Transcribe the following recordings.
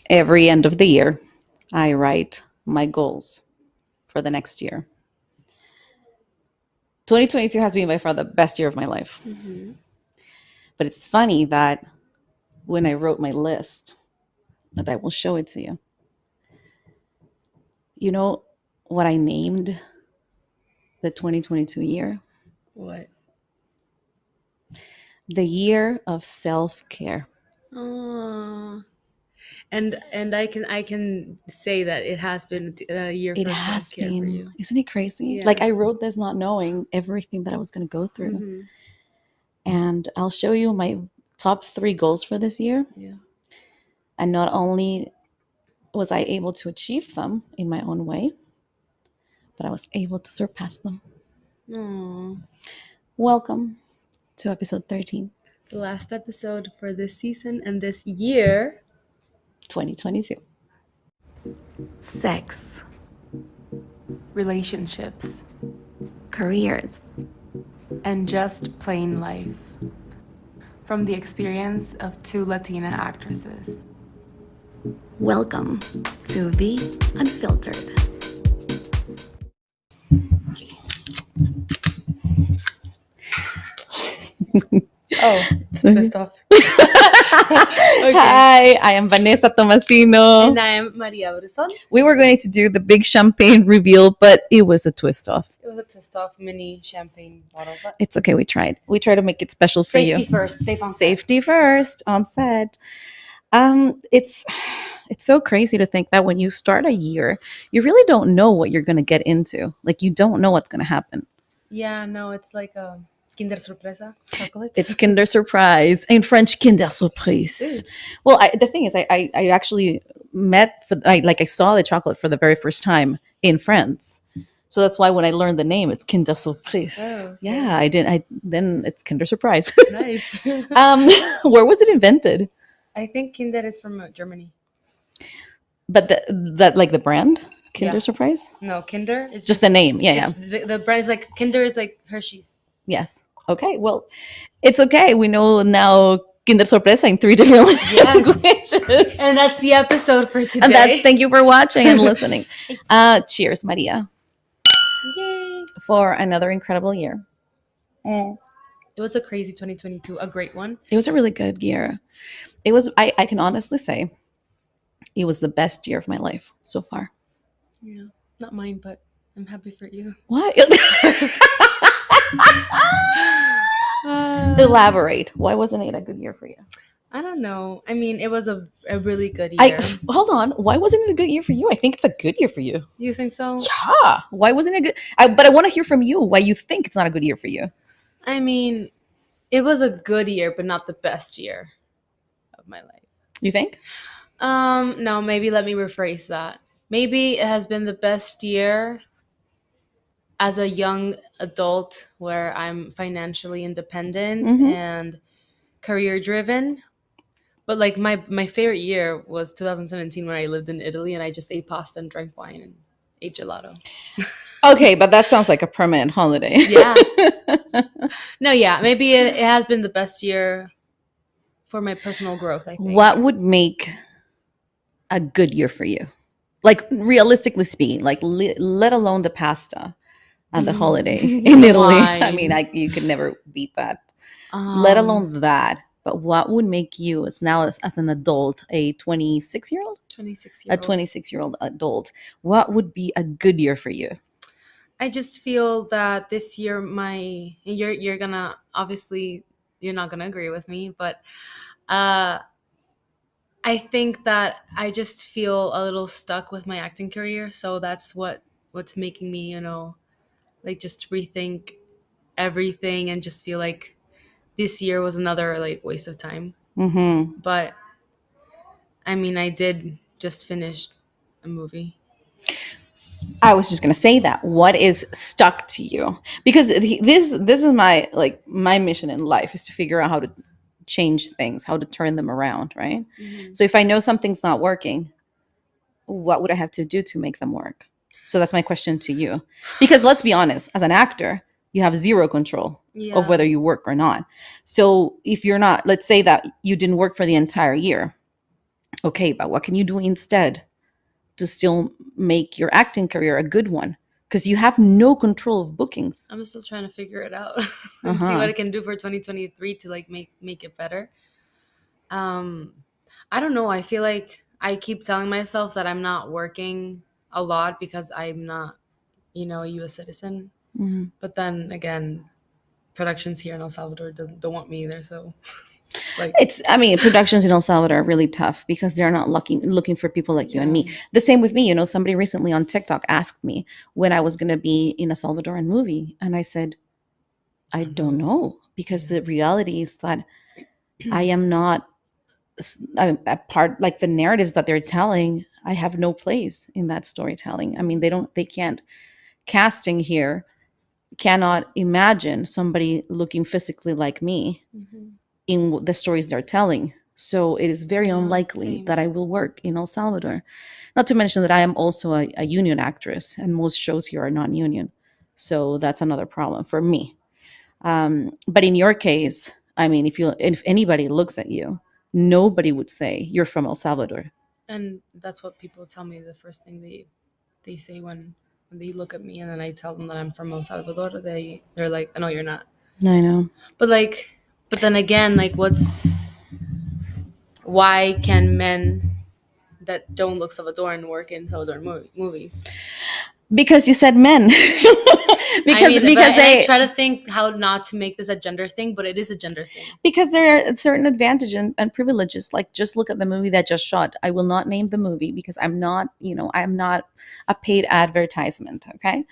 Every end of the year, I write my goals for the next year. 2022 has been by far the best year of my life. Mm-hmm. But it's funny that when I wrote my list, that I will show it to you. You know what I named the 2022 year? What? The year of self-care. Oh, and I can say that it has been a year It for has self-care for been, you. isn't it crazy? Yeah. Like I wrote this not knowing everything that I was going to go through. Mm-hmm. And I'll show you my top 3 goals for this year. Yeah. And not only was I able to achieve them in my own way, but I was able to surpass them. Oh, Welcome to episode 13, the last episode for this season and this year. 2022. Sex, Relationships careers, and just plain life. From the experience of 2 Latina actresses. welcome to V Unfiltered. Oh, twist off. Hi, I am Vanessa Tomasino. And I am Maria Brisson. We were going to do the big champagne reveal, but it was a twist off. It was a twist off mini champagne bottle, but It's okay. We tried. We tried to make it special for you. safety first. Safe on set. Safety first on set. It's so crazy to think that when you start a year, you really don't know what you're going to get into. Like you don't know what's going to happen. Yeah, no, it's like a Kinder Sorpresa chocolates. It's Kinder Surprise. In French, Kinder Surprise. Ooh. Well, the thing is, I actually I saw the chocolate for the very first time in France. So that's why when I learned the name, it's Kinder Surprise. Oh, yeah, then it's Kinder Surprise. Nice. Where was it invented? I think Kinder is from Germany. But that like the brand Kinder Yeah. Surprise? No, Kinder is Just the name. Yeah. The brand is like Kinder is like Hershey's. Yes. Okay. Well, it's okay. We know now Kinder Sorpresa in 3 different languages. And that's the episode for today. And thank you for watching and listening. Cheers, Maria. Yay. For another incredible year. It was a crazy 2022, a great one. It was a really good year. It was, I can honestly say, it was the best year of my life so far. Yeah, not mine, but I'm happy for you. What? Elaborate. Why wasn't it a good year for you? I don't know. I mean, it was a really good year. Hold on. Why wasn't it a good year for you? I think it's a good year for you. You think so? Yeah. Why wasn't it good? But I want to hear from you why you think it's not a good year for you. I mean, it was a good year, but not the best year of my life. You think? No, maybe let me rephrase that. Maybe it has been the best year as a young adult where I'm financially independent and career driven. But like my favorite year was 2017 when I lived in Italy and I just ate pasta and drank wine and ate gelato. Okay, but that sounds like a permanent holiday. Yeah. No, yeah. Maybe it has been the best year for my personal growth, I think. What would make a good year for you? Like realistically speaking, like let alone the pasta and the holiday in Italy. Wine. I mean, you could never beat that. Let alone that. But what would make you, as an adult, a 26-year-old? 26-year-old. A 26-year-old adult. What would be a good year for you? I just feel that this year you're gonna, obviously you're not gonna agree with me, but I think that I just feel a little stuck with my acting career. So that's what's making me, like just rethink everything and just feel like this year was another like waste of time. Mm-hmm. But I mean, I did just finish a movie. I was just gonna say that. What is stuck to you? Because this is my mission in life is to figure out how to change things, how to turn them around, right? Mm-hmm. So if I know something's not working, what would I have to do to make them work? So that's my question to you. Because let's be honest, as an actor, you have zero control of whether you work or not. So if you're not, let's say that you didn't work for the entire year. Okay, but what can you do instead to still make your acting career a good one? Because you have no control of bookings. I'm still trying to figure it out and see what Uh-huh. I can do for 2023 to like make it better. Um, I don't know. I feel like I keep telling myself that I'm not working a lot because I'm not, a U.S. citizen. Mhm. But then again, productions here in El Salvador don't want me either. So it's like, I mean, productions in El Salvador are really tough because they're not looking for people like you and yeah. me. The same with me. Somebody recently on TikTok asked me when I was going to be in a Salvadoran movie. And I said, I don't know, because Yeah. the reality is that I am not I'm a part, like the narratives that they're telling. I have no place in that storytelling. I mean, they can't, casting here cannot imagine somebody looking physically like me Hmm. in the stories they're telling. So it is very Yeah, unlikely that same. I will work in El Salvador. Not to mention that I am also a union actress, and most shows here are non union. So that's another problem for me. But in your case, I mean, if anybody looks at you, nobody would say you're from El Salvador. And that's what people tell me. The first thing they say when they look at me, and then I tell them that I'm from El Salvador, they're like, "No, you're not." I know. But like, but then again, like, why can men that don't look Salvadoran work in Salvadoran movies? Because you said men. I because mean, because I they try to think how not to make this a gender thing, but it is a gender thing. because there are certain advantages and privileges. Like, just look at the movie that just shot. I will not name the movie because I'm not a paid advertisement. Okay,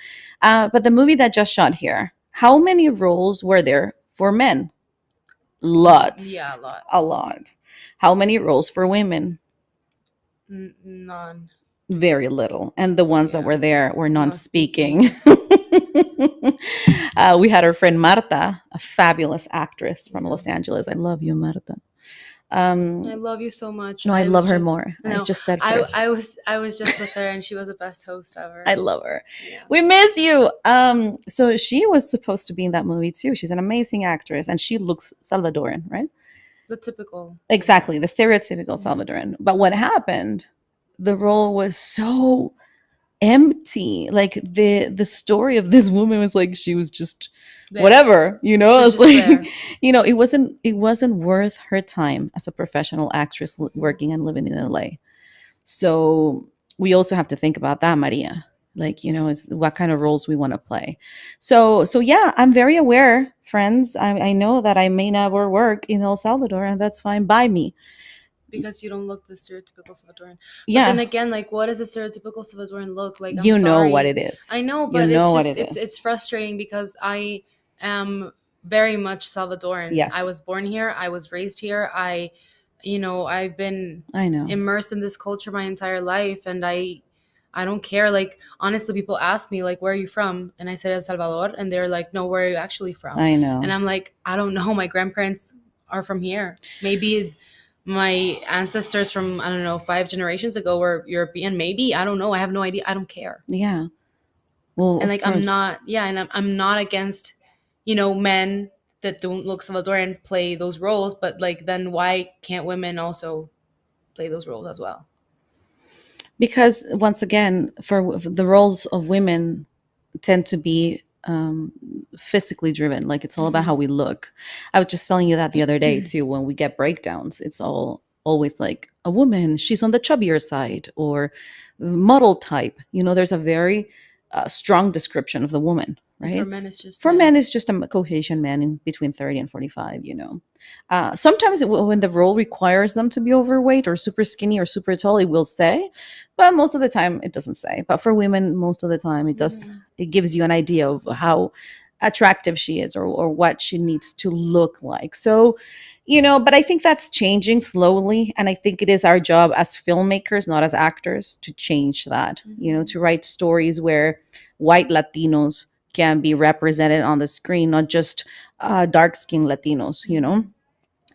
but the movie that just shot here, how many roles were there for men? Yeah, a Lots, lot. a lot. How many roles for women? None. Very little. And the ones that Yeah. were there were No non-speaking. speaking. We had our friend Marta, a fabulous actress from Yeah. Los Angeles. I love you, Marta. I love you so much. No, I I love was her just more. I no, just said first. I was just with her, and she was the best host I ever. love her. Yeah. We miss you. So she was supposed to be in that movie too. She's an amazing actress, and she looks Salvadoran, right? The typical Exactly, the stereotypical Mhm. Salvadoran. But what happened? The role was so empty. Like the story of this woman was like she was just There. whatever, She was it's just like there. it wasn't worth her time as a professional actress Mhm. working and living in LA. So we also have to think about that, Maria. Like, it's what kind of roles we want to play. So yeah, I'm very aware, friends. I know that I may never work in El Salvador, and that's fine by me. Because you don't look the stereotypical Salvadoran. But then Yeah, again, like, what does a stereotypical Salvadoran look like? I'm you know what sorry. it is. I know, You but know it's what just it it's is. frustrating because I am very much Salvadoran. I Yes, was born here. I was raised here. I've been I know. immersed in this culture my entire life, and I don't care. Like, honestly, people ask me like, "Where are you from?" And I said El Salvador, and they're like, "No, where are you actually from?" I And know. I'm like, "I don't know. My grandparents are from here. Maybe my ancestors from, I don't know, 5 generations ago were European. Maybe, I don't know. I have no idea. I don't care." Yeah. Well, And of like, I'm course. not, yeah, and I'm not against, men that don't look Salvadoran play those roles, but like, then why can't women also play those roles as well? Because once again, for the roles of women tend to be physically driven. Like, it's all about how Hmm. we look. I was just telling you that the other day too. When we get breakdowns, it's always like a woman. She's on the chubbier side, or model type. There's a very strong description of the woman, And for right? men, it's just For men. men, it's just a Caucasian man in between 30 and 45. Sometimes when the role requires them to be overweight or super skinny or super tall, it will say, but most of the time it doesn't say. But for women, most of the time it does. Hmm. It gives you an idea of how attractive she is, or what she needs to look like. So, but I think that's changing slowly. And I think it is our job as filmmakers, not as actors, to change that, Hmm. to write stories where white Latinos can be represented on the screen, not just dark skinned Latinos, Hmm.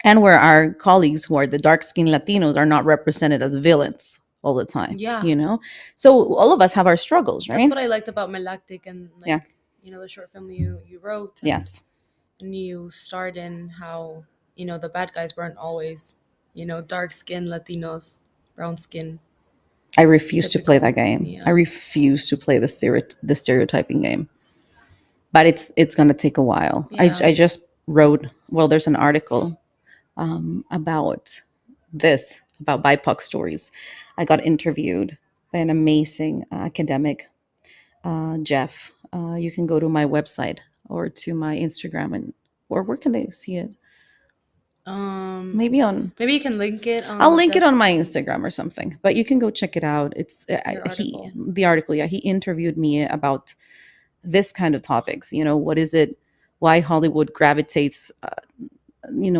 and where our colleagues who are the dark skinned Latinos are not represented as villains all the time, Yeah, So all of us have our struggles, that's right? what I liked about Melactic, and Yeah. like, the short film you wrote, Yes. and you starred in how, the bad guys weren't always, dark skinned Latinos. brown skin. I refuse to play Typical. that game. I Yeah. refuse to play the stereotyping game. But it's gonna take a while. Yeah. I just wrote, well, there's an article about this, about BIPOC stories. I got interviewed by an amazing academic, Jeff. You can go to my website or to my Instagram, and or where can they see it? Um. Maybe on, Maybe you can link it on I'll the link it on my description. Instagram or something. But you can go check it out. It's Your he article. the article. Yeah, he interviewed me about this kind of topics. What is it? Why Hollywood gravitates,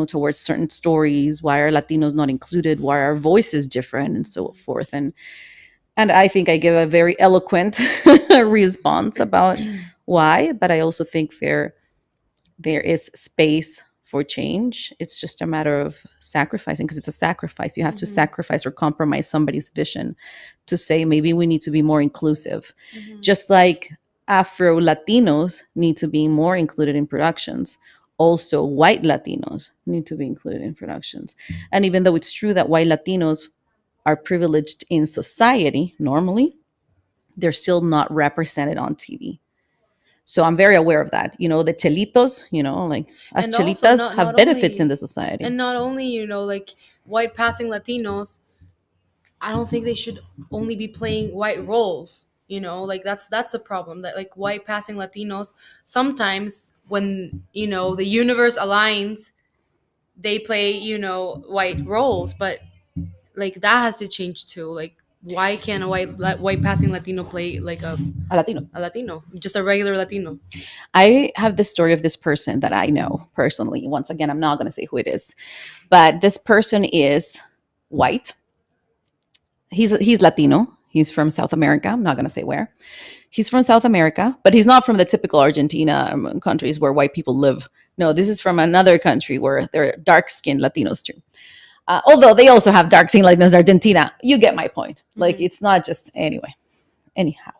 towards certain stories? Why are Latinos not included? Why are voices different, and so forth? And I think I give a very eloquent response about why. But I also think there is space for change. It's just a matter of sacrificing, because it's a sacrifice. You have to Mhm. sacrifice or compromise somebody's vision to say maybe we need to be more inclusive. Mhm. Just like Afro Latinos need to be more included in productions, also white Latinos need to be included in productions. And even though it's true that white Latinos are privileged in society normally, they're still not represented on TV. So I'm very aware of that. The chelitos, like us And also, chelitas not have not benefits in only the society. and not only like white passing Latinos. I don't think they should only be playing white roles. Like that's a problem, that like white passing Latinos sometimes, when the universe aligns, they play white roles, but like that has to change too. Like, why can't a white passing Latino play like A Latino. a Latino, just a regular Latino? I have the story of this person that I know personally. Once again, I'm not going to say who it is, but this person is white. He's Latino. He's from South America. I'm not going to say where. He's from South America, but he's not from the typical Argentina countries where white people live. No, this is from another country where there are dark skinned Latinos too. Although they also have dark skinned Latinos in Argentina. You get my point. Like, Mhm. it's not just, anyway. Anyhow.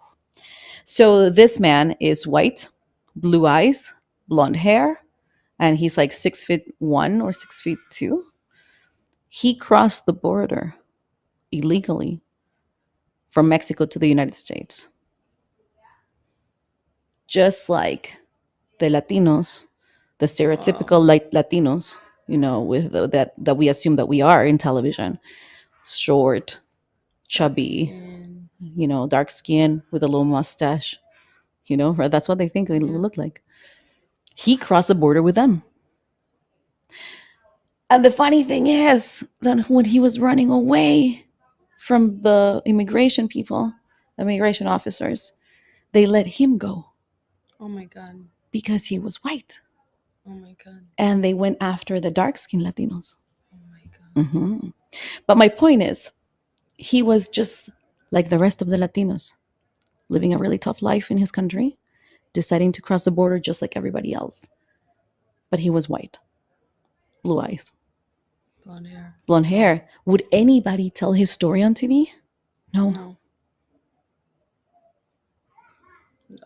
So this man is white, blue eyes, blonde hair, and he's like 6'1" or 6'2". He crossed the border illegally from Mexico to the United States. Just like the Latinos, the stereotypical Wow. Latinos, with that we assume that we are in television, short, Dark chubby, skin. dark skin with a little mustache, right? That's what they think it Yeah. will look like. He crossed the border with them. And the funny thing is that when he was running away from the immigration people, immigration officers, they let him go Oh my god. because he was white. Oh my god. And they went after the dark skinned Latinos. Oh my god. Hmm. But my point is, he was just like the rest of the Latinos, living a really tough life in his country, deciding to cross the border just like everybody else. But he was white, blue eyes, Blonde hair. blonde That's all. hair. Would anybody tell his story on TV? No. No.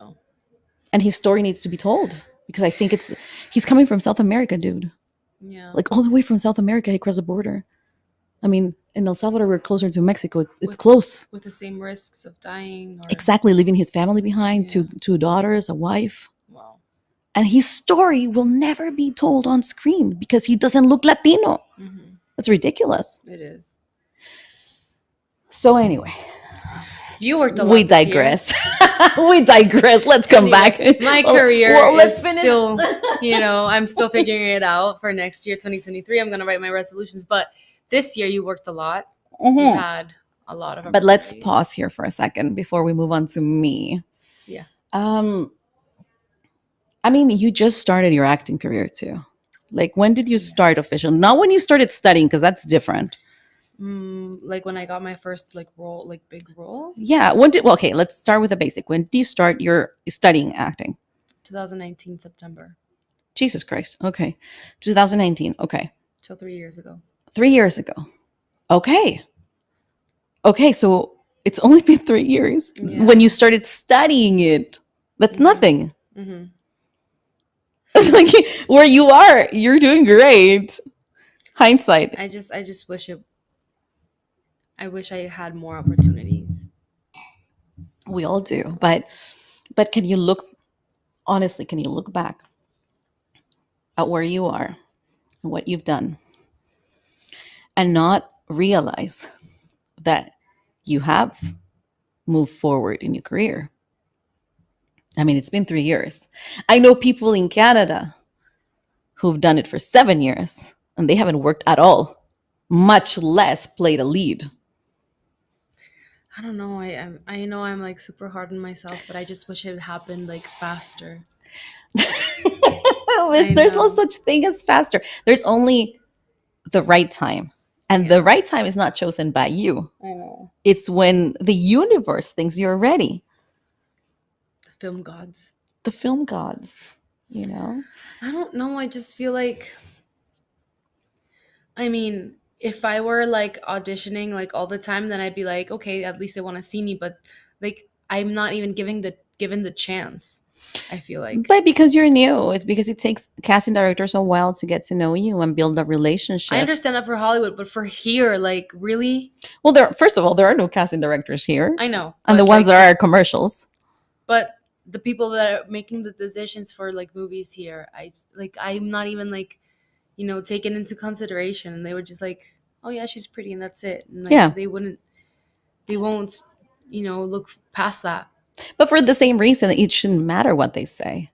No. And his story needs to be told, because I think he's coming from South America, dude. Yeah. Like, all the way from South America, he crossed the border. I mean, in El Salvador, we're closer to Mexico. It's With close. with the same risks of dying, or Exactly, leaving his family behind, Yeah. two daughters, a wife. wow. And his story will never be told on screen because he doesn't look Latino. Mm-hmm. That's ridiculous. It is. So anyway, You worked a lot. we this year. digress. We digress. Let's come back. My Well, career let's is finish. still, I'm still figuring it out for next year, 2023. I'm going to write my resolutions. But this year, you worked a lot. You Mhm. had a lot of But let's opportunities. pause here for a second before we move on to me. Yeah. I mean, you just started your acting career too. Like, when did you start official? Not when you started studying, because that's different. Like when I got my first role, big role, Yeah. Well, okay, let's start with the basic. When did you start your studying acting? 2019 September. Jesus Christ. Okay. 2019. Okay. So 3 years ago. 3 years ago. Okay. Okay. So it's only been 3 years. Yeah. When you started studying it, that's Mhm. nothing. Mm-hmm. It's like, where you are, you're doing great. Hindsight. I just wish it I wish I had more opportunities. We all do. But can you look honestly, can you look back at where you are and what you've done and not realize that you have moved forward in your career? I mean, it's been 3 years. I know people in Canada who've done it for 7 years and they haven't worked at all, much less played a lead. I don't know. I know I'm like super hard on myself, but I just wish it happened like faster. I There's no know. such thing as faster. There's only the right time. And Yeah. the right time is not chosen by you. I know. It's when the universe thinks you're ready. The film gods. The film gods, you know? I don't know. I just feel like, I mean, if I were like auditioning like all the time, then I'd be like, okay, at least they want to see me. But like, I'm not even given the chance. I feel like. But because you're new, it's because it takes casting directors a while to get to know you and build a relationship. I understand that for Hollywood, but for here, like, really? Well, first of all, there are no casting directors here. I know. And the ones that are commercials. But the people that are making the decisions for like movies here, I'm not even like, taken into consideration. And they were just like, oh yeah, she's pretty and that's it. And like, Yeah. they won't, look past that. But for the same reason, it shouldn't matter what they say.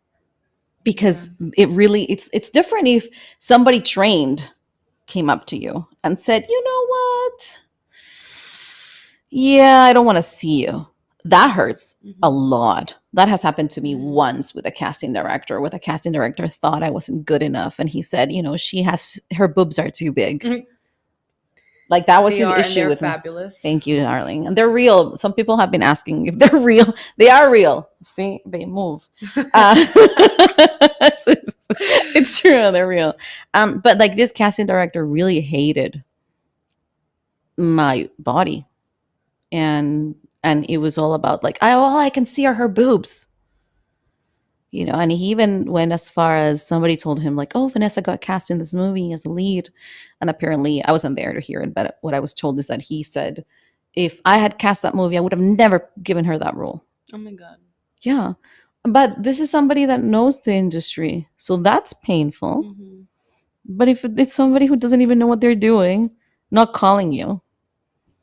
Because it's different if somebody trained came up to you and said, you know what? Yeah, I don't want to see you. That hurts a lot. That has happened to me once with a casting director. With a casting director thought I wasn't good enough, and he said, her boobs are too big. Like that was his issue with fabulous. Me. Thank you, darling. And they're real. Some people have been asking if they're real. They are real. See, they move. It's true. They're real. But like this casting director really hated my body, and it was all about like, all I can see are her boobs. And he even went as far as somebody told him like, oh, Vanessa got cast in this movie as a lead. And apparently I wasn't there to hear it, but what I was told is that he said, if I had cast that movie, I would have never given her that role. Oh my God. Yeah. But this is somebody that knows the industry. So that's painful. Mm-hmm. But if it's somebody who doesn't even know what they're doing, not calling you.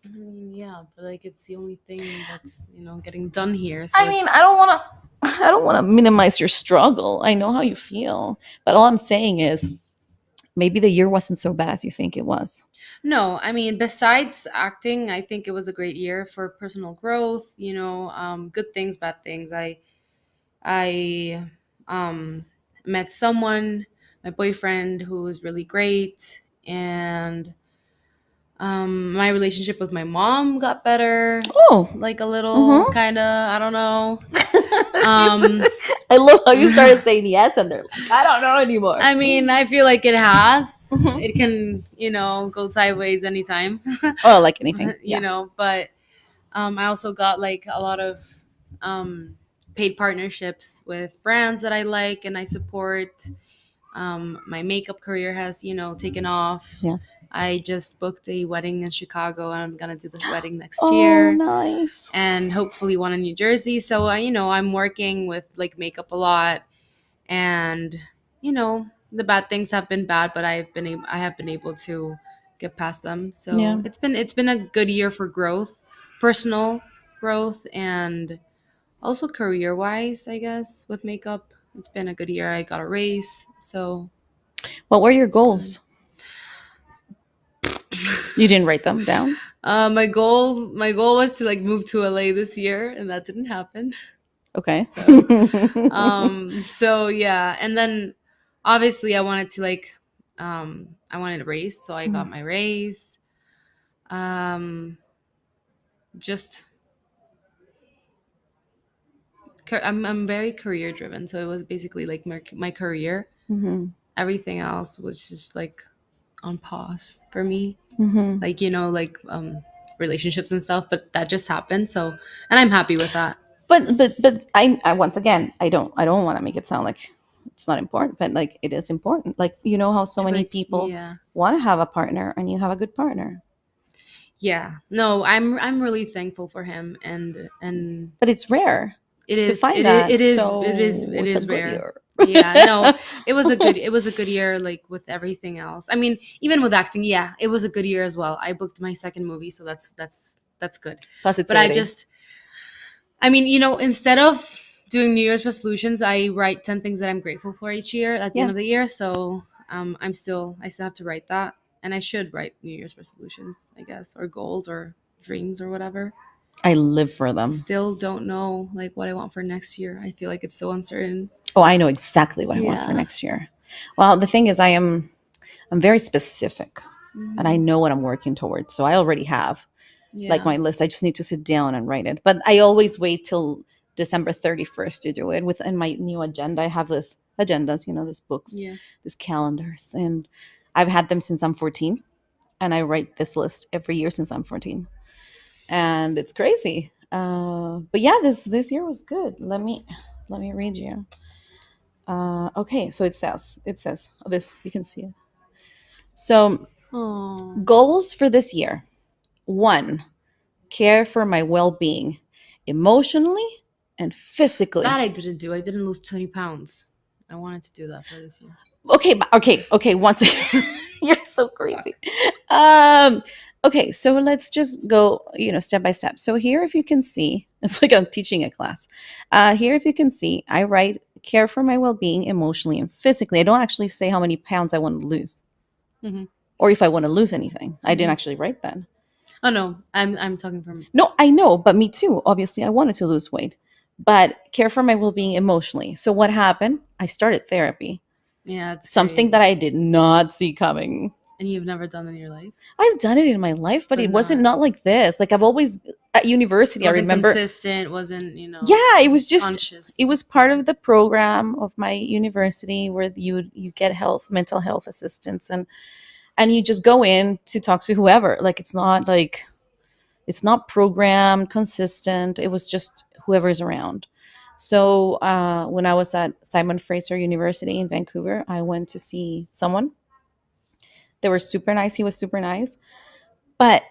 I mean, yeah, but like it's the only thing that's, getting done here. So I mean, I don't want to minimize your struggle. I know how you feel. But all I'm saying is maybe the year wasn't so bad as you think it was. No, I mean, besides acting, I think it was a great year for personal growth, good things, bad things. I met someone, my boyfriend, who was really great. And my relationship with my mom got better. Oh, like a little kind of, I don't know. I love how you started saying yes and they're like, I don't know anymore. I mean, I feel like it has. It can, go sideways anytime. Oh, like anything. But I also got like a lot of paid partnerships with brands that I like and I support. My makeup career has, taken off. Yes. I just booked a wedding in Chicago and I'm going to do the wedding next year. Oh, nice. And hopefully one in New Jersey. So, I'm working with like makeup a lot and, the bad things have been bad, but I have been able to get past them. So yeah. It's been a good year for growth, personal growth, and also career wise, I guess, with makeup. It's been a good year. I got a raise. So what were your goals? You didn't write them down? My goal was to like move to LA this year, and that didn't happen. Okay. So yeah, and then obviously I wanted to like I wanted a raise, so I got my raise. Just I'm very career driven, so it was basically like my career. Mm-hmm. Everything else was just like on pause for me. Mm-hmm. Like like relationships and stuff, but that just happened. So, and I'm happy with that. But I once again I don't want to make it sound like it's not important, but like it is important. Like how so many people want to have a partner, and you have a good partner. Yeah, no, I'm really thankful for him, and But it's rare it to is find it is that. it is it is So it it's a is good rare. year. Yeah, no, it was a good year, like with everything else. I mean, even with acting, yeah, it was a good year as well. I booked my second movie, so that's good. But Positivity. I mean, instead of doing New Year's resolutions, I write 10 things that I'm grateful for each year at the end Yeah. of the year. So I still have to write that, and I should write New Year's resolutions, I guess, or goals or dreams or whatever. I live for them. Still don't know like what I want for next year. I feel like it's so uncertain. Oh, I know exactly what I want for Yeah. next year. Well, the thing is, I'm very specific, and I Mhm. know what I'm working towards. So I already have like Yeah. my list. I just need to sit down and write it. But I always wait till December 31st to do it. Within my new agenda, I have this agendas, this books, Yeah. these calendars, and I've had them since I'm 14, and I write this list every year since I'm 14, and it's crazy. But yeah, this year was good. Let me read you. Okay, so it says this, you can see it. So Oh. goals for this year: one, care for my well-being, emotionally and That physically. I didn't do. I didn't lose 20 pounds. I wanted to do that for this year. Okay. Once you're so Fuck. crazy. Um, okay, so let's just go, step by step. So here, if you can see, it's like I'm teaching a class. Here, if you can see, I write care for my well-being emotionally and physically. I don't actually say how many pounds I want to lose Hmm. or if I want to lose anything. I didn't Hmm. actually write that. Oh no, I'm talking from. No, I know, but me too. Obviously, I wanted to lose weight, but care for my well being emotionally. So, what happened? I started therapy, Yeah, it's something great. that I did not see coming. And you've never done in your life, I've done it in my life, but but it wasn't not. not like this. Like, I've always, at It university, I wasn't remember, consistent. Wasn't yeah, it was just, it conscious. was part of the program of my university where you get mental health assistance, and you just go in to talk to whoever. Like, it's not programmed, consistent. It was just whoever's around. So when I was at Simon Fraser University in Vancouver, I went to see someone. They were super nice. He was super nice. But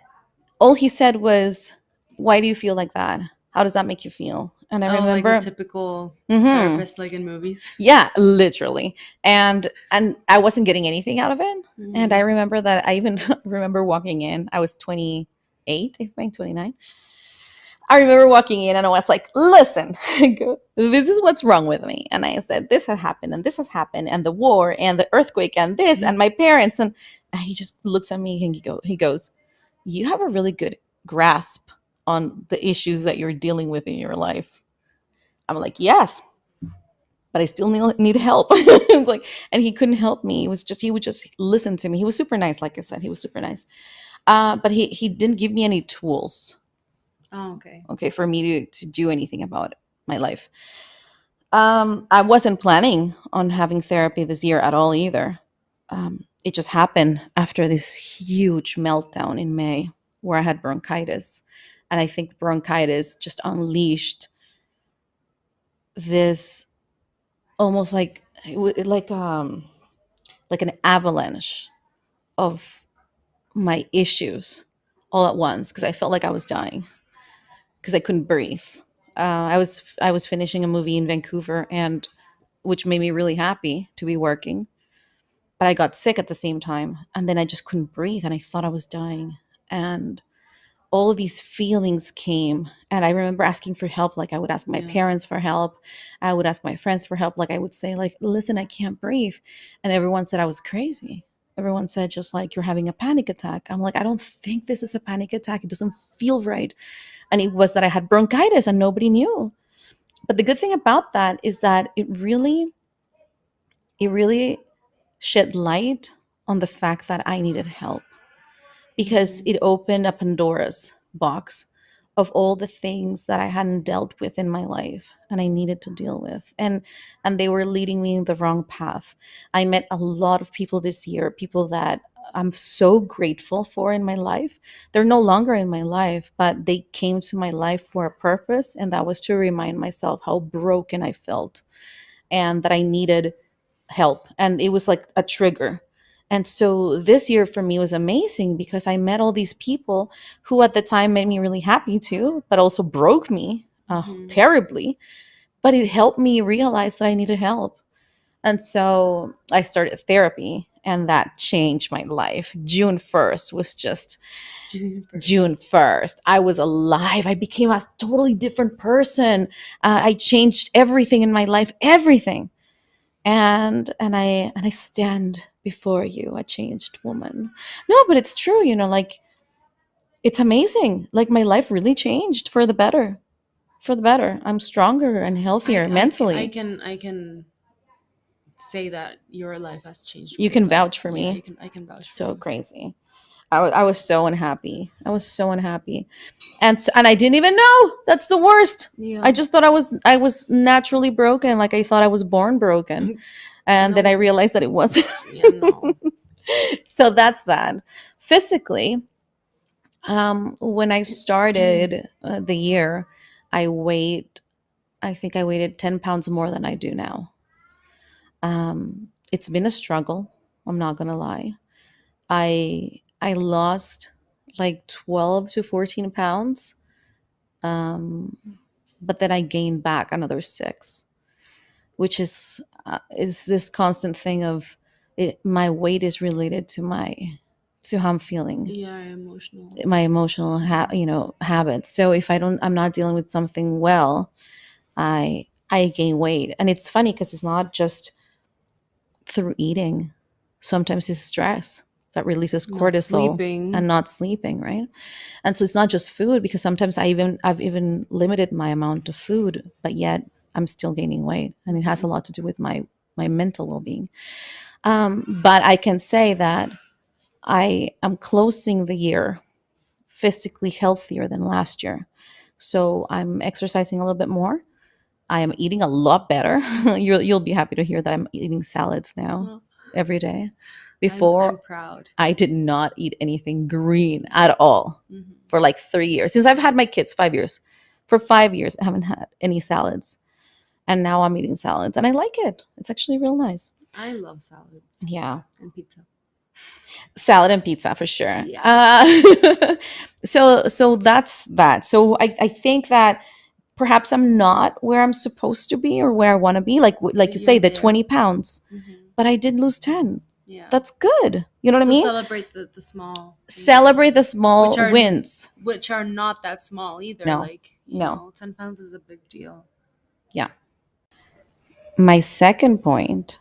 all he said was, "Why do you feel like that? How does that make you feel?" And I Oh, like the remember, typical hmm therapist, like in movies. yeah, literally. And I wasn't getting anything out of it. And I Mm. remember that I even remember walking in. I was 28, I think, 29. I remember walking in and I was like, listen, this is what's wrong with me. And I said, this has happened and this has happened and the war and the earthquake and this and my parents. And he just looks at me and he goes, you have a really good grasp on the issues that you're dealing with in your life. I'm like, yes, but I still need help. It's like, and he couldn't help me. He would just listen to me. He was super nice. Like I said, he was super nice. But he didn't give me any tools, Oh, okay. okay, for me to do anything about my life. I wasn't planning on having therapy this year at all either. It just happened after this huge meltdown in May where I had bronchitis. And I think bronchitis just unleashed this almost like an avalanche of my issues all at once because I felt like I was dying because I couldn't breathe. I was finishing a movie in Vancouver, and which made me really happy to be working. But I got sick at the same time, and then I just couldn't breathe, and I thought I was dying. And all of these feelings came, and I remember asking for help. Like I would ask my Yeah. parents for help, I would ask my friends for help. Like I would say, like, "Listen, I can't breathe," and everyone said I was crazy. Everyone said just like you're having a panic attack. I'm like, I don't think this is a panic attack. It doesn't feel right. And it was that I had bronchitis and nobody knew. But the good thing about that is that it really shed light on the fact that I needed help because Mhm. it opened a Pandora's box of all the things that I hadn't dealt with in my life and I needed to deal with. And they were leading me in the wrong path. I met a lot of people this year, people that I'm so grateful for in my life. They're no longer in my life, but they came to my life for a purpose, and that was to remind myself how broken I felt and that I needed help. And it was like a trigger. And so this year for me was amazing because I met all these people who at the time made me really happy too, but also broke me Hmm. terribly. But it helped me realize that I needed help. And so I started therapy, and that changed my life. June 1st was just June June 1st. 1st. I was alive. I became a totally different person. I changed everything in my life, everything. And I stand before you, a changed woman. No, but it's true, like it's amazing. Like my life really changed for the better. For the better. I'm stronger and healthier mentally. I can say that your life has changed You for the can better. vouch for Yeah, me. I can vouch for So you. crazy. I was so unhappy. I was so unhappy. And I didn't even know. That's the worst. I Yeah. just thought I was naturally broken, like I thought I was born broken. And then I No. realized that it wasn't. Yeah, no. So that's that. Physically, when I started the year, I weighed, I think I weighed 10 pounds more than I do now. It's been a struggle. I'm not going to lie. I lost like 12 to 14 pounds, um, but then I gained back another 6, which is this constant thing of my weight is related to how I'm feeling, Yeah, emotional. my emotional habits. So if I'm not dealing with something well, I gain weight. And it's funny because it's not just through eating. Sometimes it's stress that releases Not cortisol and sleeping. not sleeping, right? And so it's not just food, because sometimes I've even limited my amount of food, but yet I'm still gaining weight, and it has a Hmm. lot to do with my mental well-being. But I can say that I am closing the year physically healthier than last year. So I'm exercising a little bit more. I am eating a lot better. You'll be happy to hear that I'm eating salads now Oh, every day. I'm Before, proud. I did not eat anything green at all Hmm. for like 3 years. Since I've had my kids, 5 years. For 5 years, I haven't had any salads. And now I'm eating salads and I like it. It's actually real nice. I love salads Yeah. and pizza. Salad and pizza for sure. Yeah. So that's that. So I think that perhaps I'm not where I'm supposed to be or where I want to be. Like But you say, you're the there. 20 pounds, Hmm. but I did lose 10. Yeah. That's good. You know what I So mean? celebrate the small wins, Celebrate the small which are wins. which are not that small either. No, Like, no. 10 pounds is a big deal. Yeah. My second point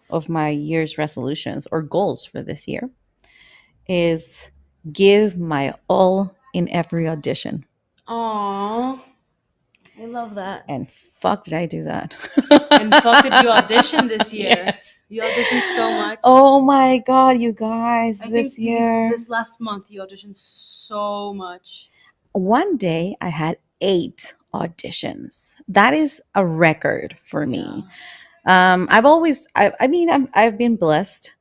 of my year's resolutions or goals for this year is give my all in every audition. Aww, I love that. And fuck, did I do that? And fuck, did you audition this year? Yes. You auditioned so much. Oh my God, you guys, I this think these year. this last month you auditioned so much. One day I had 8 auditions. That is a record for Yeah. me. I've been blessed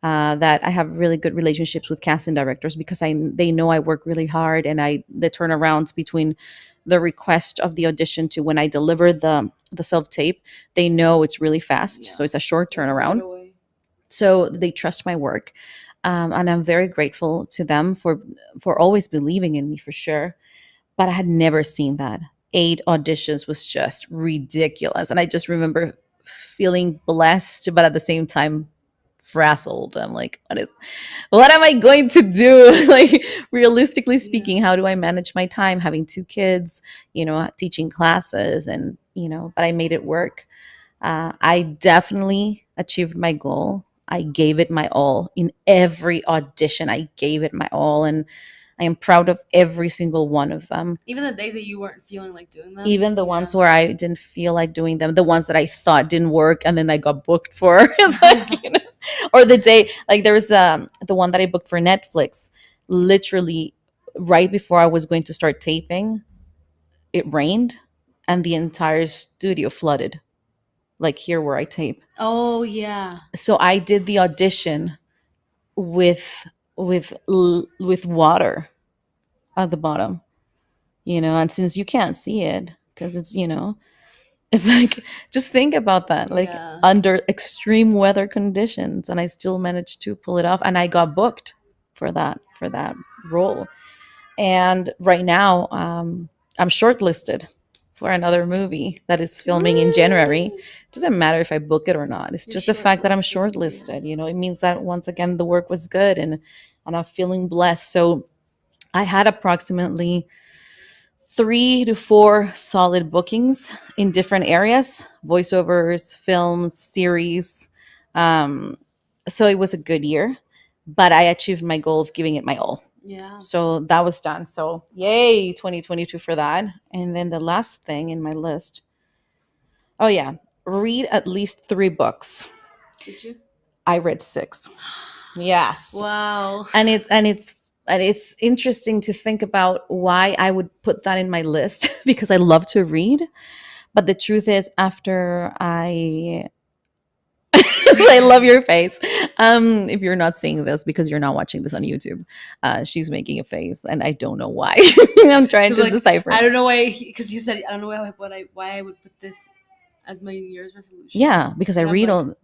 that I have really good relationships with casting directors, because they know I work really hard, and the turnarounds between the request of the audition to when I deliver the self tape, they know it's really fast, Yeah. so it's a short Like right turnaround. away. So they trust my work, and I'm very grateful to them for always believing in me, for sure. But I had never seen that. 8 auditions was just ridiculous. And I just remember feeling blessed, but at the same time frazzled. I'm like, what am I going to do? Like, realistically speaking, Yeah. how do I manage my time having 2 kids, teaching classes, and but I made it work. I definitely achieved my goal. I gave it my all in every audition. I gave it my all, and I am proud of every single one of them. Even the days that you weren't feeling like doing them. Even the Yeah. ones where I didn't feel like doing them, the ones that I thought didn't work and then I got booked for. It's like, or the day, like there was the one that I booked for Netflix, literally right before I was going to start taping, it rained and the entire studio flooded, like here where I tape. Oh yeah. So I did the audition with with water at the bottom, and since you can't see it because it's It's like, just think about that. Like, Yeah. under extreme weather conditions, and I still managed to pull it off. And I got booked for that role. And right now, I'm shortlisted for another movie that is filming in January. Woo! It doesn't matter if I book it or not. It's You're just the fact that I'm shortlisted. Yeah. shortlisted. You know, it means that once again the work was good, and I'm feeling blessed. So I had approximately 3 to 4 solid bookings in different areas: voiceovers, films, series. Um, so it was a good year, but I achieved my goal of giving it my all. Yeah. So that was done. So yay, 2022 for that. And then the last thing in my list, oh yeah, read at least 3 books. Did you? I read 6. Yes. Wow. And it's interesting to think about why I would put that in my list because I love to read. But the truth is, after I I love your face. If you're not seeing this because you're not watching this on YouTube, she's making a face, and I don't know why. I'm trying to Like, decipher. I don't know why, because you said I don't know why I would put this as my New Year's resolution. Yeah, because I And I'm read like, all.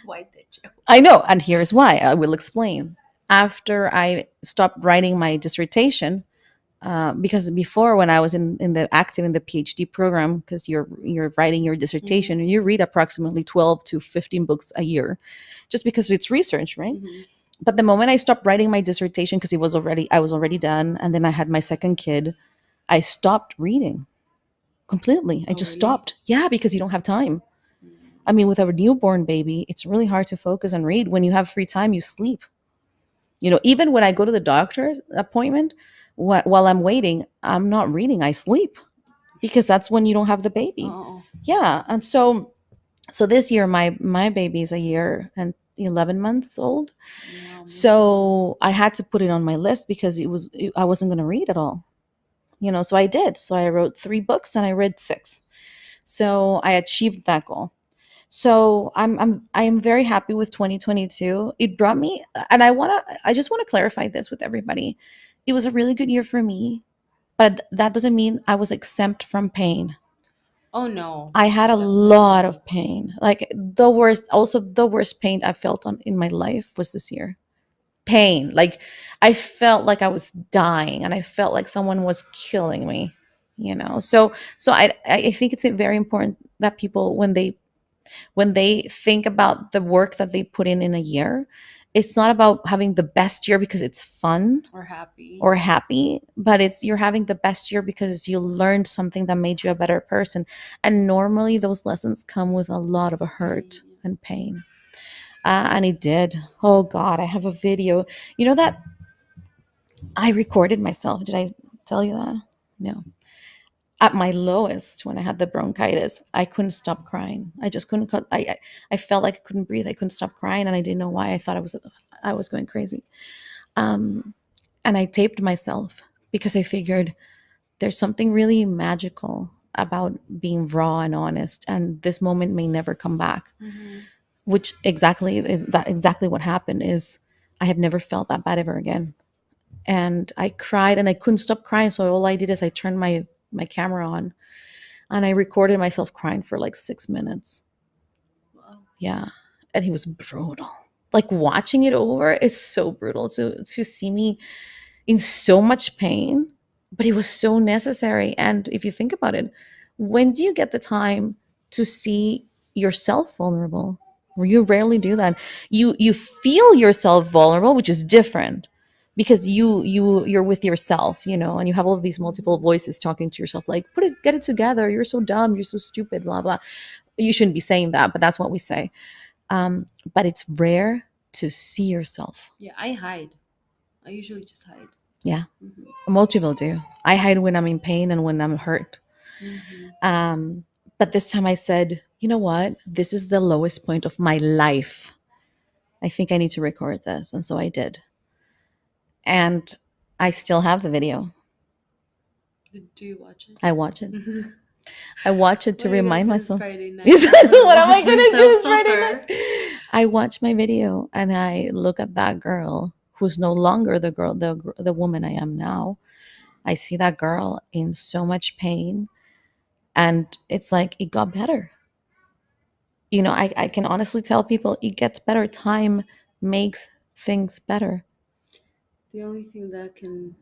why did you? I know, and here's why. I will explain. After I stopped writing my dissertation, because before, when I was in the active in the PhD program, because you're writing your dissertation, Mhm. you read approximately 12 to 15 books a year, just because it's research, right? Mhm. But the moment I stopped writing my dissertation, because I was already done, and then I had my second kid, I stopped reading completely. I Oh, just really? stopped. Yeah, because you don't have time. Mm. I mean, with a newborn baby, it's really hard to focus and read. When you have free time, you sleep. You know, even when I go to the doctor's appointment, while I'm waiting, I'm not reading. I sleep because that's when you don't have the baby. Oh. Yeah, and so this year, my baby is a year and 11 months old. Yeah. So I had to put it on my list because I wasn't going to read at all. You know, so I did. So I wrote 3 books and I read 6. So I achieved that goal. So I am very happy with 2022. It brought me, and I just want to clarify this with everybody. It was a really good year for me, but that doesn't mean I was exempt from pain. Oh no. I had a Definitely lot not. of pain. Like the worst pain I felt in my life was this year. Pain. Like, I felt like I was dying, and I felt like someone was killing me, you know. So I think it's very important that people, when they think about the work that they put in a year, it's not about having the best year because it's fun Or happy. or happy, but it's you're having the best year because you learned something that made you a better person. And normally those lessons come with a lot of hurt Pain. and pain. And it did. Oh God, I have a video. You know that I recorded myself. Did I tell you that? No. At my lowest, when I had the bronchitis, I couldn't stop crying. I just couldn't. I felt like I couldn't breathe. I couldn't stop crying, and I didn't know why. I thought I was going crazy. Um, and I taped myself because I figured there's something really magical about being raw and honest, and this moment may never come back. Mm-hmm. Which exactly is that exactly what happened is I have never felt that bad ever again. And I cried and I couldn't stop crying. So all I did is I turned my camera on and I recorded myself crying for like 6 minutes. Wow. Yeah. And he was brutal. Like, watching it over is so brutal to see me in so much pain, but it was so necessary. And if you think about it, when do you get the time to see yourself vulnerable? You rarely do that. You feel yourself vulnerable, which is different because you're with yourself, you know, and you have all of these multiple Mm-hmm. voices talking to yourself like, get it together, you're so dumb, you're so stupid, blah blah. You shouldn't be saying that, but that's what we say. But it's rare to see yourself. Yeah, I hide. I usually just hide. Yeah, Mm-hmm. most people do. I hide when I'm in pain and when I'm hurt. Mm-hmm. Um, but this time I said, you know what? This is the lowest point of my life. I think I need to record this. And so I did. And I still have the video. Do you watch it? I watch it. I watch it What to are you gonna remind do this myself. Friday night? What am I Watch going to do myself this Friday suffer. night? I watch my video and I look at that girl who's no longer the woman I am now. I see that girl in so much pain, And it's like it got better. I can honestly tell people it gets better. Time makes things better. The only thing that can,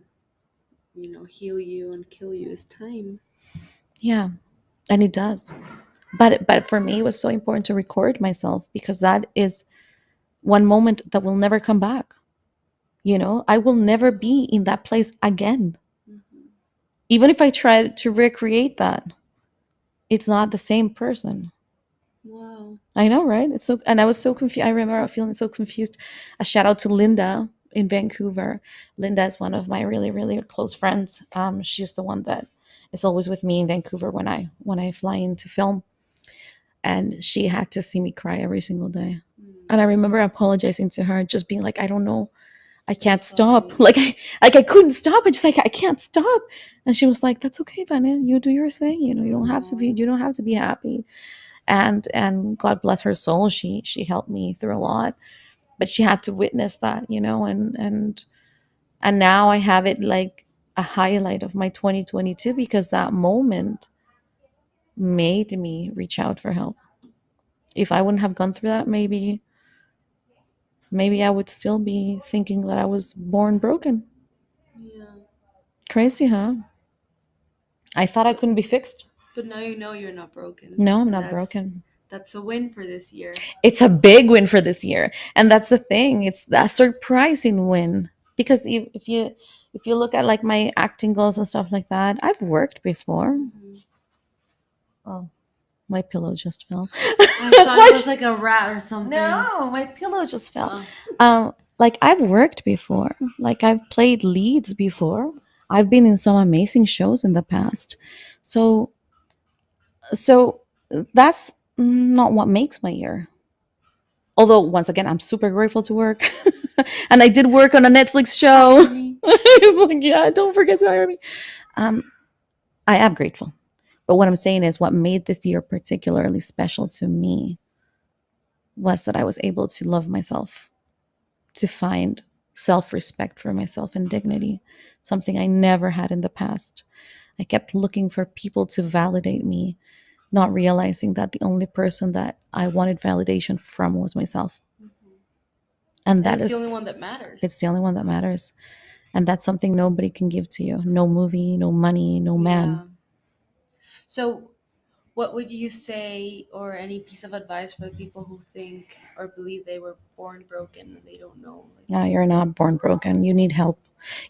heal you and kill you is time. Yeah, and it does. But for me, it was so important to record myself because that is one moment that will never come back. I will never be in that place again. Mm-hmm. Even if I try to recreate that, it's not the same person. Wow. I know, right? And I was so confused. I remember feeling so confused. A shout out to Linda in Vancouver. Linda is one of my really, really close friends. She's the one that is always with me in Vancouver when I fly in to film, and she had to see me cry every single day. And I remember apologizing to her, just being like, I don't know, I can't stop. Sorry. I couldn't stop. I just like I can't stop. And she was like, "That's okay, Vanna. You do your thing. You don't have to be. You don't have to be happy." And God bless her soul. She helped me through a lot, but she had to witness that, and now I have it like a highlight of my 2022 because that moment made me reach out for help. If I wouldn't have gone through that, maybe I would still be thinking that I was born broken. Yeah. Crazy, huh? I thought I couldn't be fixed. But now you know you're not broken. No, I'm And not broken. that's a win for this year. It's a big win for this year, and that's the thing. It's a surprising win because if you look at like my acting goals and stuff like that, I've worked before. Mm-hmm. Oh, my pillow just fell. I thought it was like a rat or something. No, my pillow just fell. Oh. Like I've worked before. Like I've played leads before. I've been in some amazing shows in the past. So that's not what makes my year. Although once again, I'm super grateful to work, and I did work on a Netflix show. It's like, yeah, don't forget to hire me. Um, I am grateful, but what I'm saying is, what made this year particularly special to me was that I was able to love myself, to find self-respect for myself and dignity, something I never had in the past. I kept looking for people to validate me, not realizing that the only person that I wanted validation from was myself. Mm-hmm. And that it's is the only one that matters. It's the only one that matters. And that's something nobody can give to you. No movie, no money, no man. Yeah. So, what would you say, or any piece of advice for the people who think or believe they were born broken and they don't know? No, you're not born broken. You need help.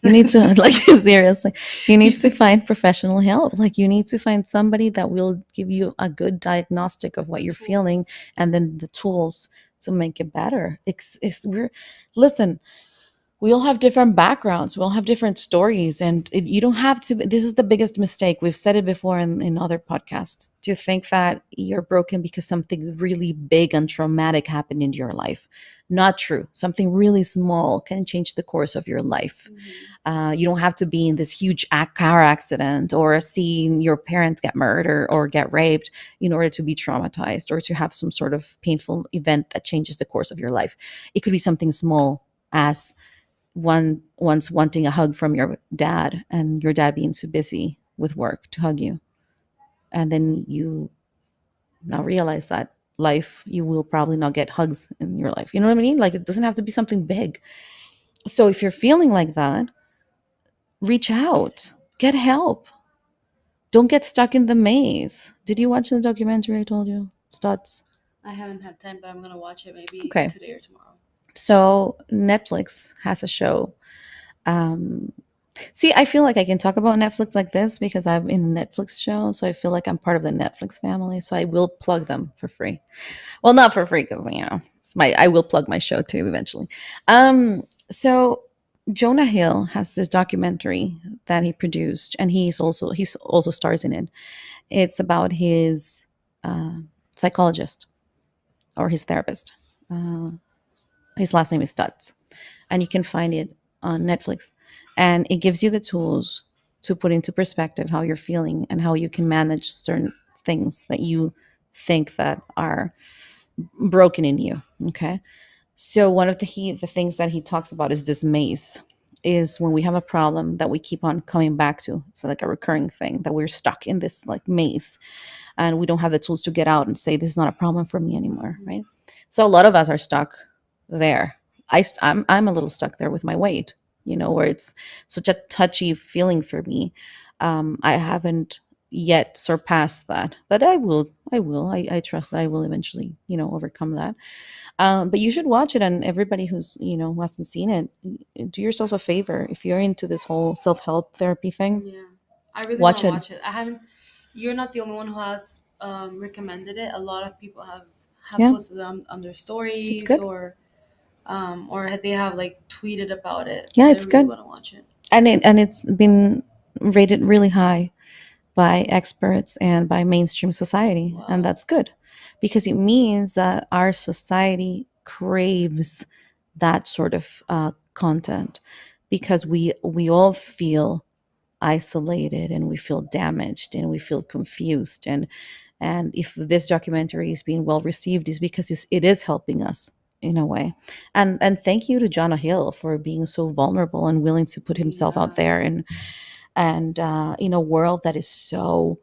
You need to like seriously. You need to find professional help. Like you need to find somebody that will give you a good diagnostic of what you're feeling, and then the tools to make it better. Listen, we all have different backgrounds, we all have different stories, and you don't have to. This is the biggest mistake. We've said it before in other podcasts, to think that you're broken because something really big and traumatic happened in your life. Not true. Something really small can change the course of your life. You don't have to be in this huge car accident or seeing your parents get murdered or get raped in order to be traumatized or to have some sort of painful event that changes the course of your life. It could be something small, as once wanting a hug from your dad and your dad being too busy with work to hug you, and then you now realize that life, you will probably not get hugs in your life. You know what I mean? Like it doesn't have to be something big. So if you're feeling like that, reach out, get help. Don't get stuck in the maze. Did you watch the documentary I told you, Stutz? I haven't had time, but I'm gonna watch it maybe Okay. today or tomorrow. So Netflix has a show. See, I feel like I can talk about Netflix like this because I'm in a Netflix show. So I feel like I'm part of the Netflix family. So I will plug them for free. Well, not for free because, I will plug my show too eventually. So Jonah Hill has this documentary that he produced, and he's also stars in it. It's about his psychologist or his therapist. His last name is Stutz, and you can find it on Netflix. And it gives you the tools to put into perspective how you're feeling and how you can manage certain things that you think that are broken in you. Okay. So one of the things that he talks about is this maze. is when we have a problem that we keep on coming back to. It's like a recurring thing that we're stuck in this like maze, and we don't have the tools to get out and say this is not a problem for me anymore, right? So a lot of us are stuck there. I'm a little stuck there with my weight, where it's such a touchy feeling for me. I haven't yet surpassed that, but I trust that I will eventually, overcome that. But you should watch it, and everybody who hasn't seen it, do yourself a favor. If you're into this whole self-help therapy thing, Yeah, I really want watch to it. watch it. I haven't. You're not the only one who has recommended it. A lot of people have Yeah, posted it on their it's stories, good. or they have like tweeted about it. Yeah, I it's really good. want to watch it. And it's been rated really high by experts and by mainstream society, and Wow. that's good, because it means that our society craves that sort of content, because we all feel isolated, and we feel damaged, and we feel confused, and if this documentary is being well received, is because it is helping us in a way. And thank you to Jonah Hill for being so vulnerable and willing to put himself out Yeah. there, and in a world that is so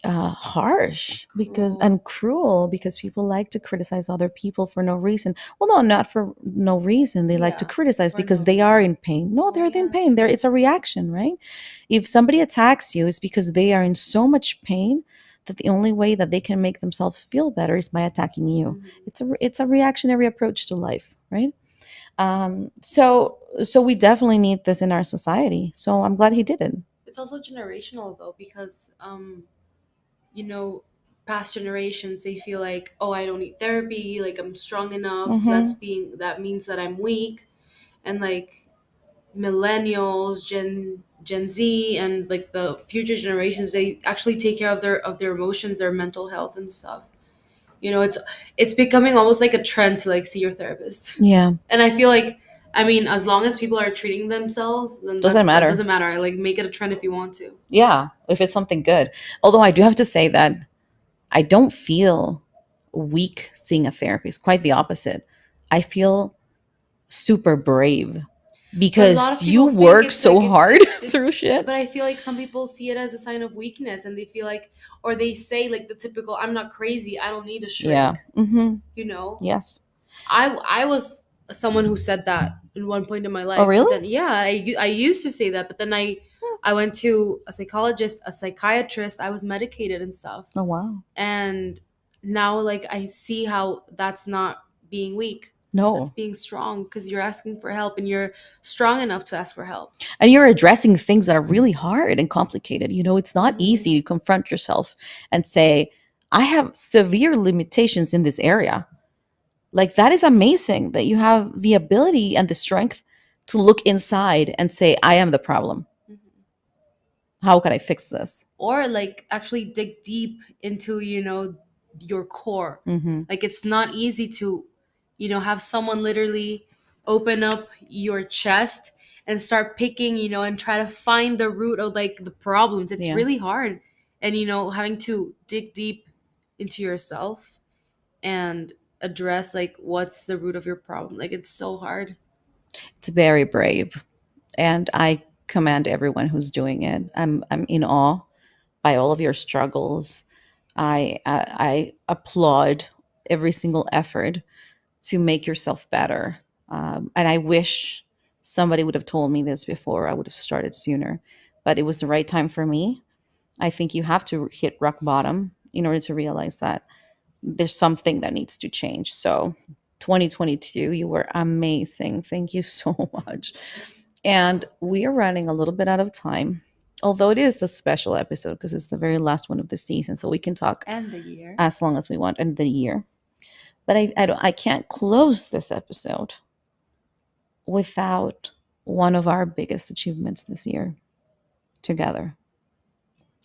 harsh because Cruel. and cruel, because people like to criticize other people for no reason. Well, no, not for no reason. They like to Yeah. criticize For no because they are reason. in pain. No, Oh they're in yeah. pain. True. It's a reaction, right? If somebody attacks you, it's because they are in so much pain that the only way that they can make themselves feel better is by attacking you. Mhm. It's a reactionary approach to life, right? So we definitely need this in our society. So I'm glad he did it. It's also generational though, because you know, past generations they feel like, oh, I don't need therapy. Like I'm strong enough. Mm-hmm. That means that I'm weak, and like millennials, Gen Z, and like the future generations, they actually take care of their emotions, their mental health and stuff. It's becoming almost like a trend to like see your therapist. Yeah, And I feel like, I mean, as long as people are treating themselves, then doesn't that matter. doesn't matter. Like make it a trend if you want to. Yeah, if it's something good. Although I do have to say that I don't feel weak seeing a therapist. Quite the opposite. I feel super brave But a lot because of you people think work it's like so hard through but shit. I feel like some people see it as a sign of weakness, and they feel like, or they say like the typical, I'm not crazy, I don't need a Yeah. shrink, Mm-hmm. you know? Yes. I was someone who said that in one point in my Oh, life, but really? then yeah, I used to say that, but then I went to a psychologist, a psychiatrist, I was medicated and stuff. Oh, wow. And now like I see how that's not being weak. That's No. being strong, because you're asking for help and you're strong enough to ask for help. And you're addressing things that are really hard and complicated. It's not Hmm. easy to confront yourself and say, I have severe limitations in this area. Like, that is amazing that you have the ability and the strength to look inside and say, I am the problem. How can I fix this? Or like actually dig deep into, your core. Mm-hmm. Like it's not easy to, have someone literally open up your chest and start picking, and try to find the root of like the problems. It's Yeah. really hard. And having to dig deep into yourself and address like what's the root of your problem, like it's so hard. It's very brave. And I commend everyone who's doing it. I'm in awe by all of your struggles. I applaud every single effort to make yourself better. And I wish somebody would have told me this before. I would have started sooner, but it was the right time for me. I think you have to hit rock bottom in order to realize that there's something that needs to change. So 2022, you were amazing. Thank you so much. And we are running a little bit out of time, although it is a special episode because it's the very last one of the season. So we can talk And the year. as long as we want in the year. But I can't close this episode without one of our biggest achievements this year together.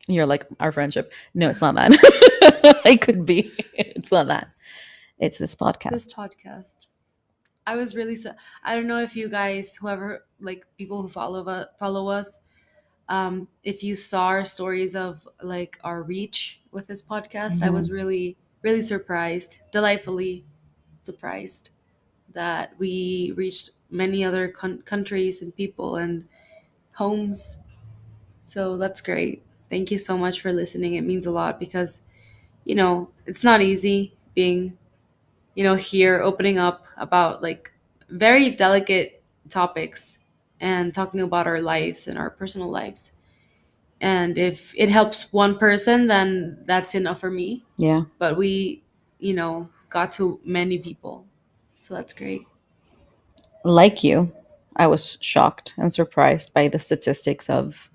You're like, our friendship. No, it's not that. It could be. It's not that. It's this This podcast. podcast. I was really I don't know if you guys, whoever, like people who follow us, if you saw our stories of like our reach with this podcast. I was Mhm. really, really surprised, delightfully surprised that we reached many other countries and people and homes. So that's great. Thank you so much for listening. It means a lot because, it's not easy being, here opening up about like very delicate topics and talking about our lives and our personal lives. And if it helps one person, then that's enough for me. Yeah. But we, got to many people. So that's great. Like you, I was shocked and surprised by the statistics of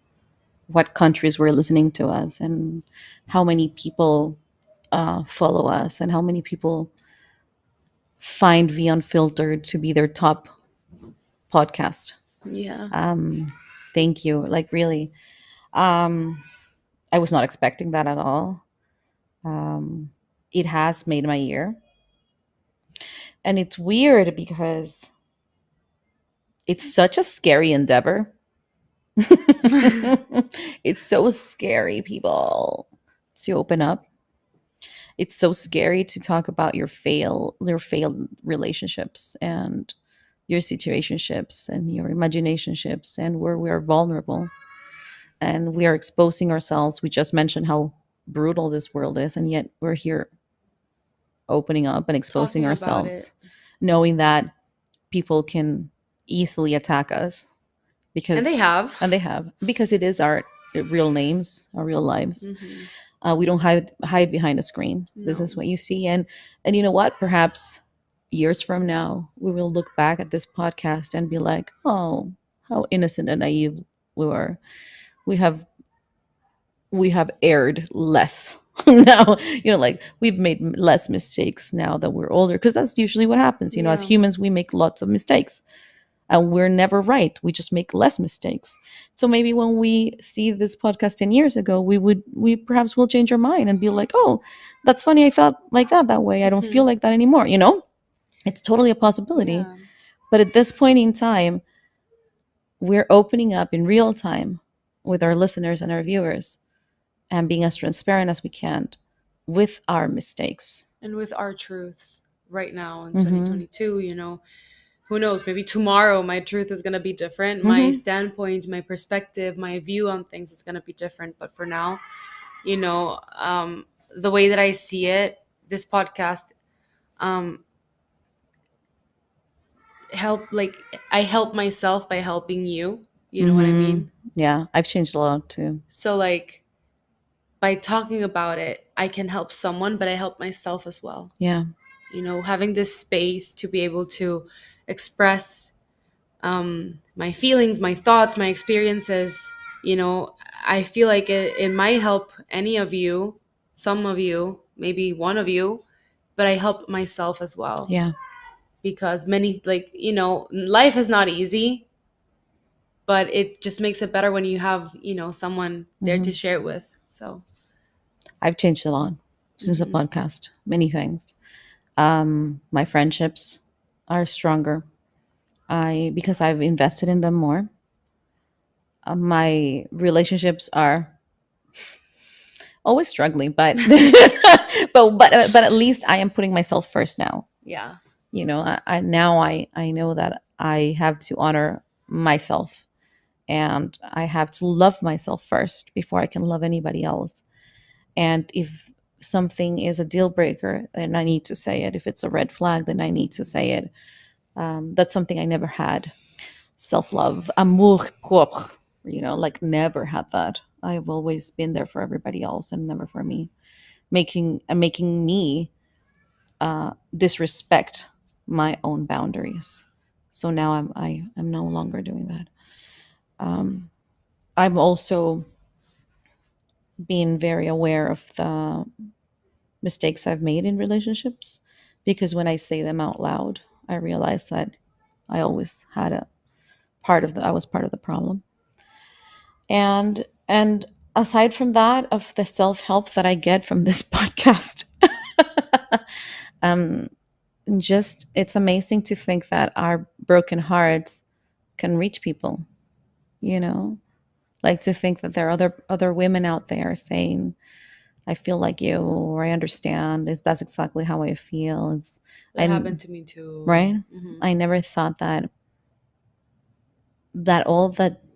what countries were listening to us and how many people follow us and how many people find V Unfiltered to be their top podcast. Yeah. Um, Thank you. Like, really. Um, I was not expecting that at all. Um, it has made my year. And it's weird because it's such a scary endeavor. It's so scary, people, to open up. It's so scary to talk about your failed relationships and your situationships and your imaginationships and where we are vulnerable and we are exposing ourselves. We just mentioned how brutal this world is, and yet we're here opening up and exposing Talking about it. ourselves, knowing that people can easily attack us And they because have. and they have because it is our real names, our real lives. Hmm. We don't hide behind a screen. This No. is what you see, and you know what? Perhaps years from now, we will look back at this podcast and be like, "Oh, how innocent and naive we were. We have we have erred less." Now, like we've made less mistakes now that we're older, because that's usually what happens. As Yeah. humans, we make lots of mistakes and we're never right. We just make less mistakes. So maybe when we see this podcast 10 years ago, we perhaps will change our mind and be like, oh, that's funny. I felt like that way. I don't feel Mhm. like that anymore. It's totally a possibility. Yeah. But at this point in time, we're opening up in real time with our listeners and our viewers and being as transparent as we can with our mistakes. And with our truths right now in Mm-hmm. 2022, who knows, maybe tomorrow my truth is going to be different. My Mm-hmm. standpoint, my perspective, my view on things is going to be different. But for now, you know, um, the way that I see it, this podcast um, help like I help myself by helping you. You know what I Mm-hmm. mean? Yeah, I've changed a lot too. So like by talking about it, I can help someone, but I help myself as well. Yeah. Having this space to be able to express my feelings, my thoughts, my experiences. I feel like it might help any of you, some of you, maybe one of you, but I help myself as well Yeah. because many, like, life is not easy, but it just makes it better when you have, someone there Mm-hmm. to share it with. So, I've changed a lot since the mhm. podcast. Many things. My friendships are stronger. Because I've invested in them more. My relationships are always struggling, but but at least I am putting myself first now. Yeah. I know that I have to honor myself and I have to love myself first before I can love anybody else. And if something is a deal breaker, then I need to say it. If it's a red flag, then I need to say it. That's something I never had. Self love, amour propre, like never had that. I've always been there for everybody else and never for me, making me disrespect my own boundaries. So now I'm no longer doing that. Um, I'm also being very aware of the mistakes I've made in relationships because when I say them out loud, I realize that I always had a I was part of the problem. And aside from that, of the self-help that I get from this podcast, um just it's amazing to think that our broken hearts can reach people, you know like to think that there are other women out there saying, I feel like you, or I understand. That's exactly how I feel. It's That I happened to me too. right. Hmm. I never thought that all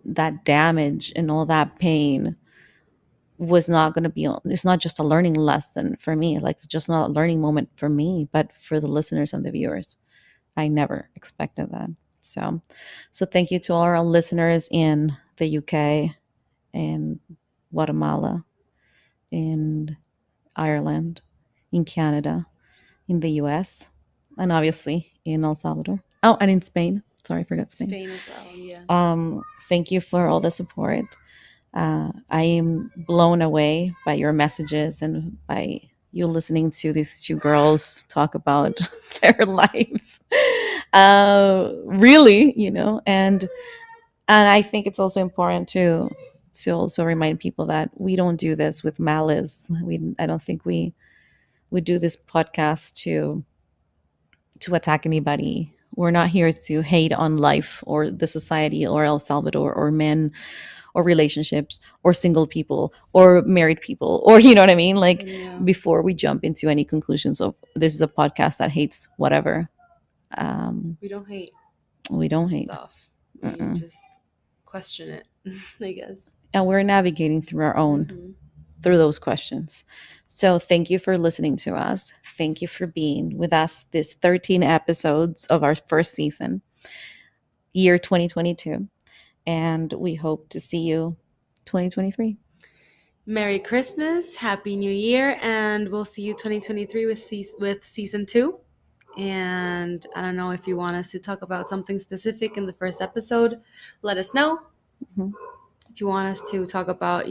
that damage and all that pain was not going to be. It's not just a learning lesson for me. Like it's just not a learning moment for me, but for the listeners and the viewers. I never expected that. So, so thank you to all our listeners in the UK, in Guatemala, in Ireland, in Canada, in the US, and obviously in El Salvador. Oh, and in Spain. Sorry, I forgot Spain. Spain as well. Yeah. Thank you for all the support. I am blown away by your messages and by you listening to these two girls talk about their lives. Really, and I think it's also important to also remind people that we don't do this with malice. I don't think we do this podcast to attack anybody. We're not here to hate on life or the society or El Salvador or men or relationships or single people or married people or you know what I mean? Like Yeah. before we jump into any conclusions of this is a podcast that hates whatever. Um, We don't hate we don't hate. stuff. We Mm-mm. just question it, I guess. And we're navigating through our own Hmm. through those questions. So thank you for listening to us. Thank you for being with us this 13 episodes of our first season, year 2022. And we hope to see you 2023. Merry Christmas, Happy New Year, and we'll see you 2023 with season 2. And I don't know if you want us to talk about something specific in the first episode, let us know. Mhm. If you want us to talk about,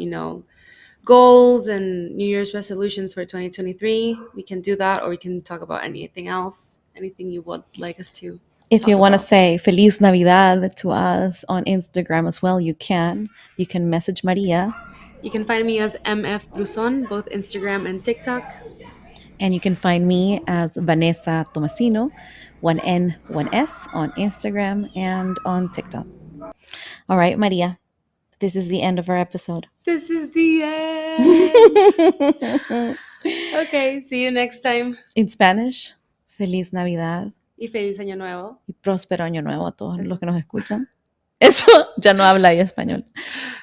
goals and New Year's resolutions for 2023, we can do that, or we can talk about anything else, anything you would like us to If you talk want to about. say Feliz Navidad to us on Instagram as well, you can. You can message Maria You can find me as MF Bruson, both Instagram and TikTok. and you can find me as Vanessa Tomasino, one N, one S on Instagram and on TikTok. All right, Maria, this is the end of our episode. This is the end. Okay, see you next time. In Spanish, Feliz Navidad Y feliz año nuevo. y próspero año nuevo a todos Eso. los que nos escuchan. Eso ya no habla ya español.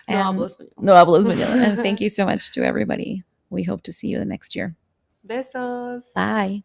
No hablo And español. no hablo español. And thank you so much to everybody. We hope to see you the next year. Besos. Bye.